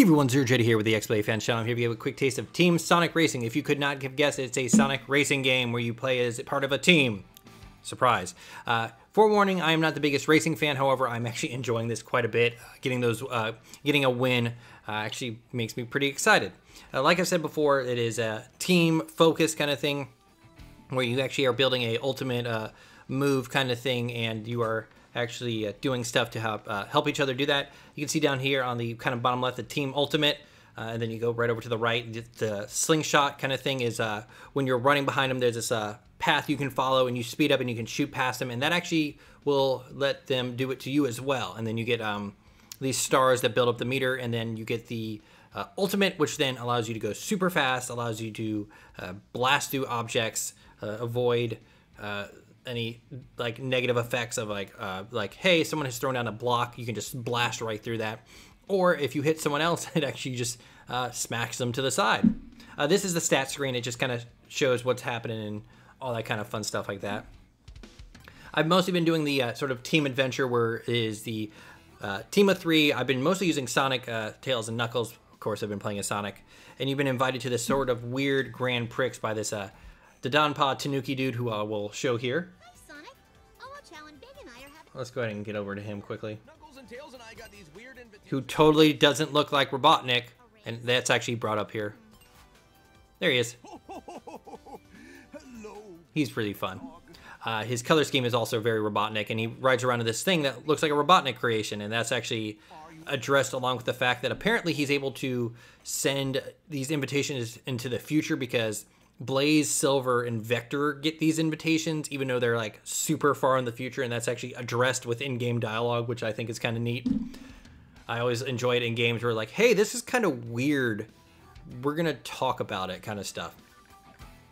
everyone, Zero Jetty here with the XBLA Fans Channel. I'm here to give a quick taste of Team Sonic Racing. If you could not have guessed, it's a Sonic racing game where you play as part of a team. Surprise. Forewarning, I am not the biggest racing fan. However, I'm actually enjoying this quite a bit. Getting a win actually makes me pretty excited. Like I said before, it is a team-focused kind of thing where you actually are building a ultimate move kind of thing, and you are actually doing stuff to help each other do that. You can see down here on the kind of bottom left, the Team Ultimate, and then you go right over to the right. The slingshot kind of thing is when you're running behind them, there's this path you can follow, and you speed up and you can shoot past them, and that actually will let them do it to you as well. And then you get these stars that build up the meter, and then you get the Ultimate, which then allows you to go super fast, allows you to blast through objects, avoid any like negative effects of like hey, someone has thrown down a block, you can just blast right through that. Or if you hit someone else, it actually just smacks them to the side. This is the stat screen. It just kind of shows what's happening and all that kind of fun stuff like that. I've mostly been doing the sort of team adventure where it is the team of three. I've been mostly using Sonic, Tails, and Knuckles. Of course, I've been playing as Sonic. And you've been invited to this sort of weird Grand Prix by this Dadanpa Tanuki dude who I will show here. Hi, Sonic. Oh, watch how Big and I are having... Let's go ahead and get over to him quickly. Knuckles and Tails and I got these weird Who totally doesn't look like Robotnik, and that's actually brought up here. There he is. Hello. He's really fun. His color scheme is also very Robotnik, and he rides around in this thing that looks like a Robotnik creation, and that's actually addressed along with the fact that apparently he's able to send these invitations into the future because Blaze, Silver, and Vector get these invitations, even though they're like super far in the future, and that's actually addressed with in-game dialogue, which I think is kind of neat. I always enjoy it in games where like, hey, this is kind of weird. We're going to talk about it kind of stuff.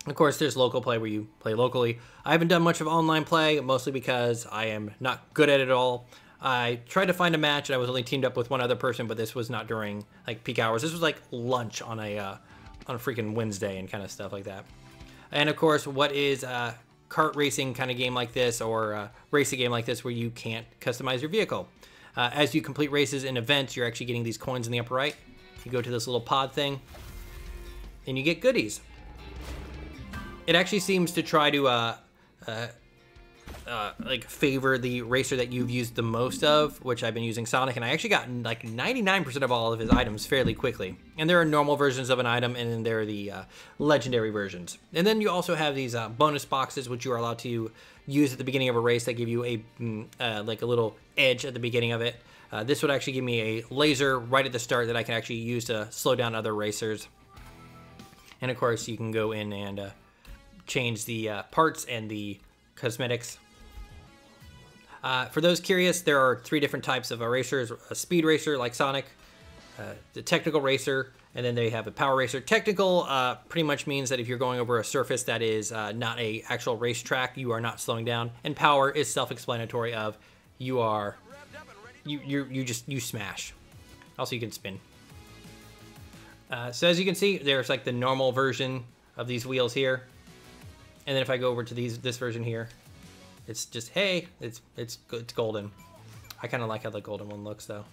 Of course, there's local play where you play locally. I haven't done much of online play, mostly because I am not good at it at all. I tried to find a match, and I was only teamed up with one other person, but this was not during like peak hours. This was like lunch on a freaking Wednesday and kind of stuff like that. And of course, what is a kart racing kind of game like this, or a racing game like this where you can't customize your vehicle? As you complete races and events, you're actually getting these coins in the upper right. You go to this little pod thing, and you get goodies. It actually seems to try to like favor the racer that you've used the most of, which I've been using Sonic, and I actually got like 99% of all of his items fairly quickly. And there are normal versions of an item, and then there are the legendary versions. And then you also have these bonus boxes, which you are allowed to use at the beginning of a race that give you a like a little edge at the beginning of it. This would actually give me a laser right at the start that I can actually use to slow down other racers. And of course, you can go in and change the parts and the cosmetics. For those curious, there are three different types of racers: a speed racer like Sonic, the technical racer, and then they have a power racer. Technical pretty much means that if you're going over a surface that is not a actual racetrack, you are not slowing down. And power is self-explanatory of you are you smash. Also, you can spin. So as you can see, there's like the normal version of these wheels here. And then if I go over to this version here, it's just, hey, it's golden. I kind of like how the golden one looks though.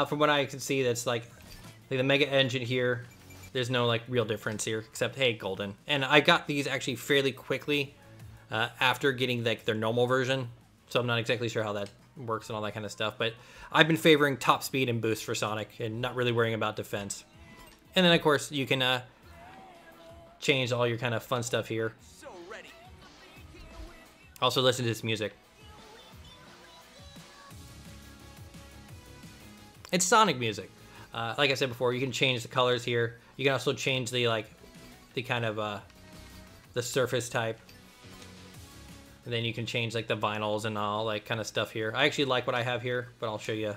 From what I can see, that's like the Mega Engine here. There's no like real difference here, except hey, golden. And I got these actually fairly quickly after getting like their normal version, so I'm not exactly sure how that works and all that kind of stuff. But I've been favoring top speed and boost for Sonic, and not really worrying about defense. And then of course you can change all your kind of fun stuff here. So ready. Also listen to this music. It's Sonic music. Like I said before, you can change the colors here. You can also change the kind of the surface type. And then you can change like the vinyls and all that kind of stuff here. I actually like what I have here, but I'll show you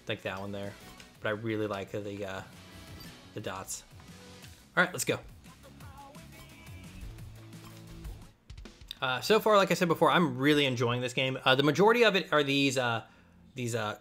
like that one there. But I really like the dots. All right, let's go. So far, like I said before, I'm really enjoying this game. The majority of it are these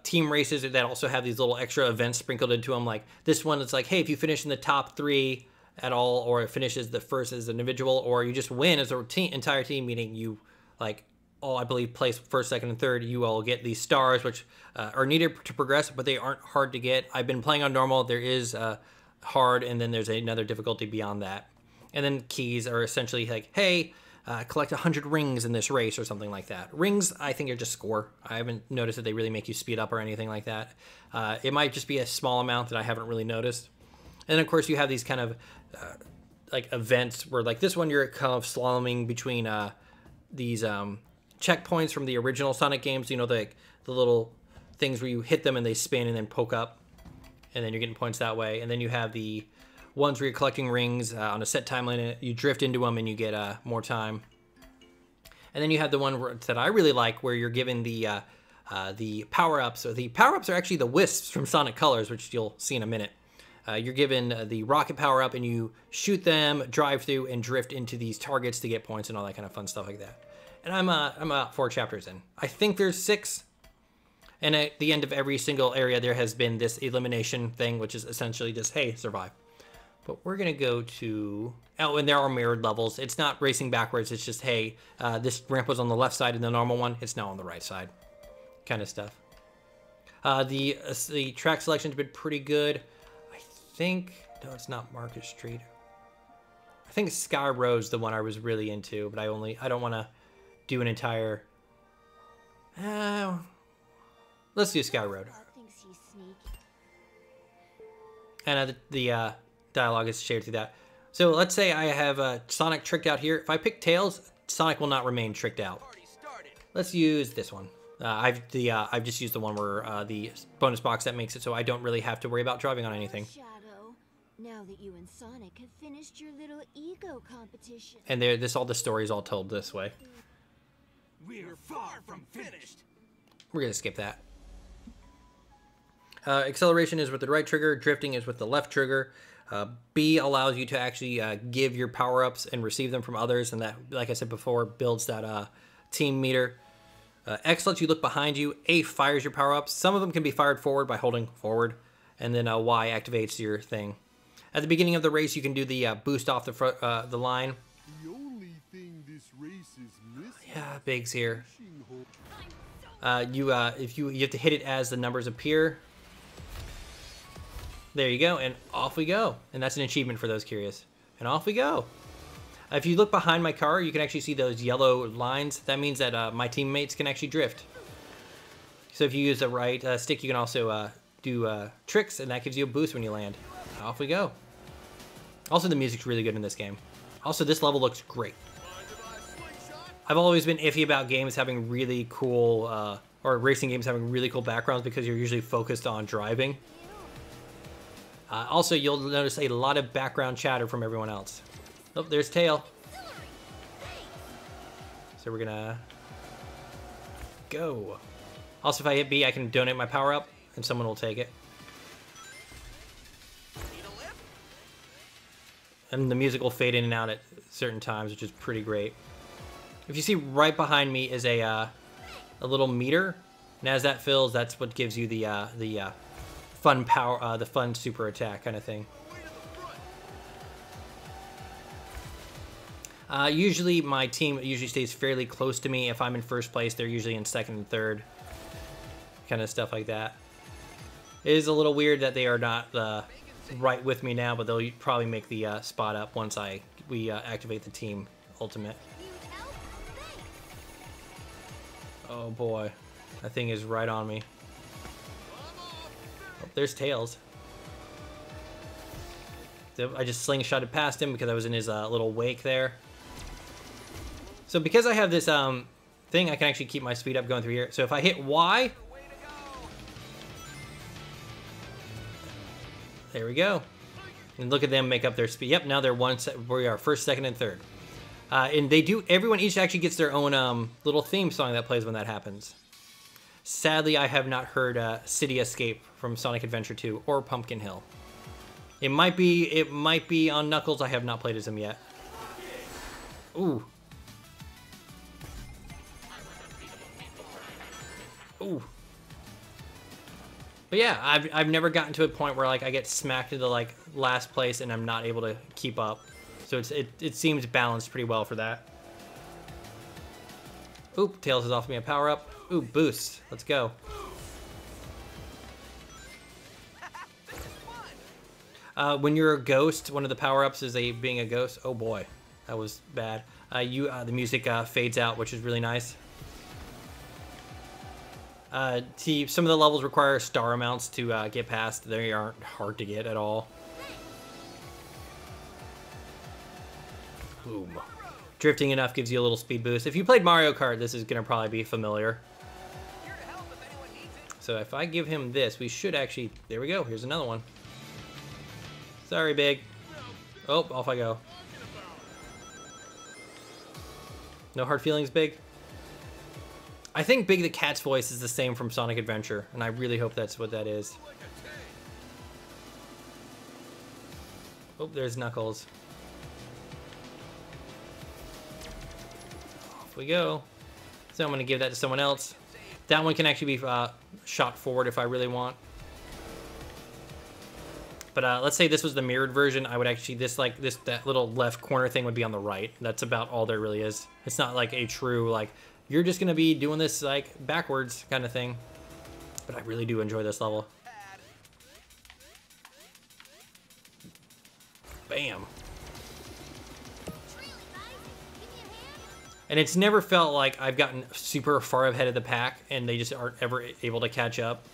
team races that also have these little extra events sprinkled into them. Like this one, it's like, hey, if you finish in the top 3 at all, or it finishes the first as an individual, or you just win as a entire team, meaning you like all, I believe, place first, second, and third, you all get these stars, which are needed to progress, but they aren't hard to get. I've been playing on normal. There is hard, and then there's another difficulty beyond that. And then keys are essentially like, hey, collect 100 rings in this race or something like that. Rings, I think, are just score. I haven't noticed that they really make you speed up or anything like that. It might just be a small amount that I haven't really noticed. And then, of course, you have these kind of like events where, like this one, you're kind of slaloming between these checkpoints from the original Sonic games. You know, the little things where you hit them and they spin and then poke up, and then you're getting points that way. And then you have the ones where you're collecting rings on a set time limit. You drift into them and you get more time. And then you have the one that I really like, where you're given the power-ups. So the power-ups are actually the wisps from Sonic Colors, which you'll see in a minute. You're given the rocket power-up, and you shoot them, drive through, and drift into these targets to get points and all that kind of fun stuff like that. And I'm about 4 chapters in. I think there's 6. And at the end of every single area, there has been this elimination thing, which is essentially just, hey, survive. But we're going to go to... Oh, and there are mirrored levels. It's not racing backwards. It's just, hey, this ramp was on the left side in the normal one. It's now on the right side. Kind of stuff. The track selection's been pretty good. I think... No, it's not Market Street. I think Sky Road's the one I was really into, but I don't want to do an entire... let's do Sky Road. And the dialogue is shared through that. So let's say I have Sonic tricked out here. If I pick Tails, Sonic will not remain tricked out. Let's use this one. I've just used the one where the bonus box that makes it so I don't really have to worry about driving on anything. Shadow, now that you and Sonic have finished your little ego competition. And all the story's all told this way. We're far from finished. We're gonna skip that. Acceleration is with the right trigger. Drifting is with the left trigger. B allows you to actually give your power-ups and receive them from others, and that, like I said before, builds that team meter. X lets you look behind you. A fires your power-ups. Some of them can be fired forward by holding forward, and then Y activates your thing. At the beginning of the race, you can do the boost off the front, the line. The only thing this race is missing. Yeah, Big's here. You have to hit it as the numbers appear. There you go, and off we go. And that's an achievement for those curious. And off we go. If you look behind my car, you can actually see those yellow lines. That means that my teammates can actually drift. So if you use the right stick, you can also do tricks, and that gives you a boost when you land. Off we go. Also, the music's really good in this game. Also, this level looks great. I've always been iffy about games having really cool, or racing games having really cool backgrounds, because you're usually focused on driving. Also, you'll notice a lot of background chatter from everyone else. Oh, there's Tail. So we're gonna go. Also, if I hit B, I can donate my power up, and someone will take it. And the music will fade in and out at certain times, which is pretty great. If you see right behind me is a little meter, and as that fills, that's what gives you the fun power, the fun super attack kind of thing. Usually my team usually stays fairly close to me. If I'm in first place, they're usually in second and third. Kind of stuff like that. It is a little weird that they are not right with me now, but they'll probably make the spot up once we activate the team ultimate. Oh boy, that thing is right on me. Oh, there's Tails. I just slingshotted past him because I was in his little wake there. So because I have this thing, I can actually keep my speed up going through here. So if I hit Y, there we go. And look at them make up their speed. Yep, now they're we are first, second, and third. And everyone each actually gets their own little theme song that plays when that happens. Sadly, I have not heard City Escape from Sonic Adventure 2 or Pumpkin Hill. It might be on Knuckles. I have not played as him yet. Ooh. Ooh. But yeah, I've never gotten to a point where like I get smacked into like last place and I'm not able to keep up. So it seems balanced pretty well for that. Oop, Tails has offered me a power-up. Ooh, boost. Let's go. When you're a ghost, one of the power-ups is being a ghost. Oh boy, that was bad. The music fades out, which is really nice. See, some of the levels require star amounts to get past. They aren't hard to get at all. Boom. Drifting enough gives you a little speed boost. If you played Mario Kart, this is going to probably be familiar. So if I give him this, we should actually... There we go. Here's another one. Sorry, Big. Oh, off I go. No hard feelings, Big? I think Big the Cat's voice is the same from Sonic Adventure, and I really hope that's what that is. Oh, there's Knuckles. Off we go. So I'm going to give that to someone else. That one can actually be shot forward if I really want. But let's say this was the mirrored version. I would actually, that little left corner thing would be on the right. That's about all there really is. It's not like a true, like, you're just going to be doing this, like, backwards kind of thing. But I really do enjoy this level. Bam. And it's never felt like I've gotten super far ahead of the pack and they just aren't ever able to catch up.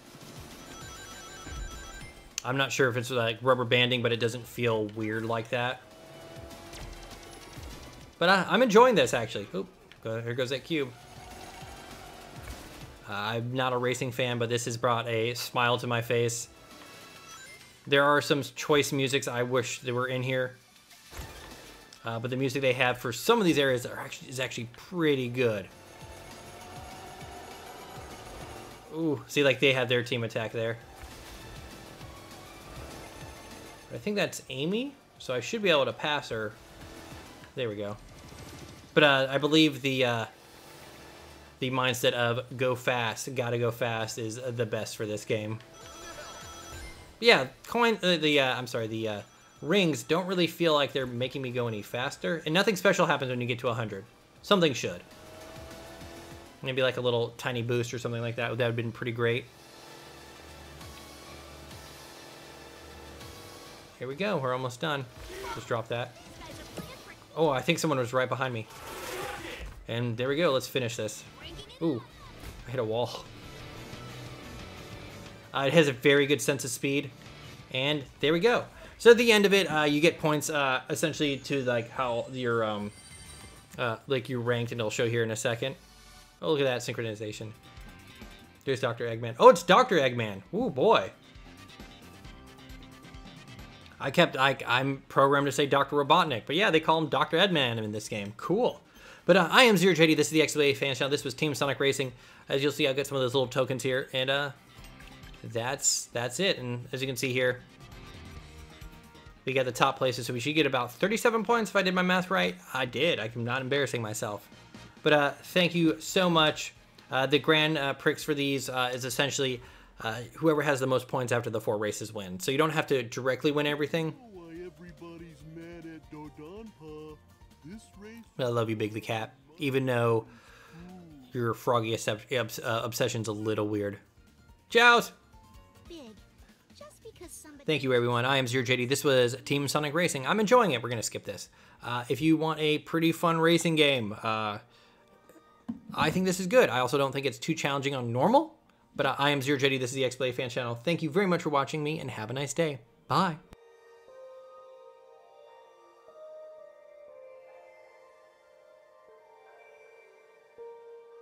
I'm not sure if it's like rubber banding, but it doesn't feel weird like that. But I'm enjoying this, actually. Oop, here goes that cube. I'm not a racing fan, but this has brought a smile to my face. There are some choice musics I wish they were in here. But the music they have for some of these areas is actually pretty good. Ooh, see, like they have their team attack there. I think that's Amy, so I should be able to pass her. There we go. But I believe the mindset of go fast, gotta go fast is the best for this game. But yeah, the rings don't really feel like they're making me go any faster, and nothing special happens when you get to 100. Something should. Maybe like a little tiny boost or something like that. That would have been pretty great. Here we go. We're almost done. Just drop that. Oh, I think someone was right behind me. And there we go. Let's finish this. Ooh, I hit a wall. It has a very good sense of speed. And there we go. So at the end of it, you get points essentially to like how your like you ranked, and it'll show here in a second. Oh, look at that synchronization. There's Dr. Eggman. Oh, it's Dr. Eggman. Ooh, boy. I'm programmed to say Dr. Robotnik, but yeah, they call him Dr. Eggman in this game. Cool. But I am Zero JD. This is the XBLA fan channel. This was Team Sonic Racing. As you'll see, I've got some of those little tokens here, and that's it. And as you can see here, we got the top places, so we should get about 37 points if I did my math right. I did. I'm not embarrassing myself. But thank you so much. The grand PRIX for these is essentially whoever has the most points after the 4 races win. So you don't have to directly win everything. Why everybody's mad at Dodonpa? This race. I love you, Big the Cat, even though your froggy obsession's a little weird. Ciao! Big, just because somebody... Thank you, everyone. I am Zero JD. This was Team Sonic Racing. I'm enjoying it. We're going to skip this. If you want a pretty fun racing game, I think this is good. I also don't think it's too challenging on normal. But I am Zero JD. This is the XBLA fan channel. Thank you very much for watching me, and have a nice day. Bye.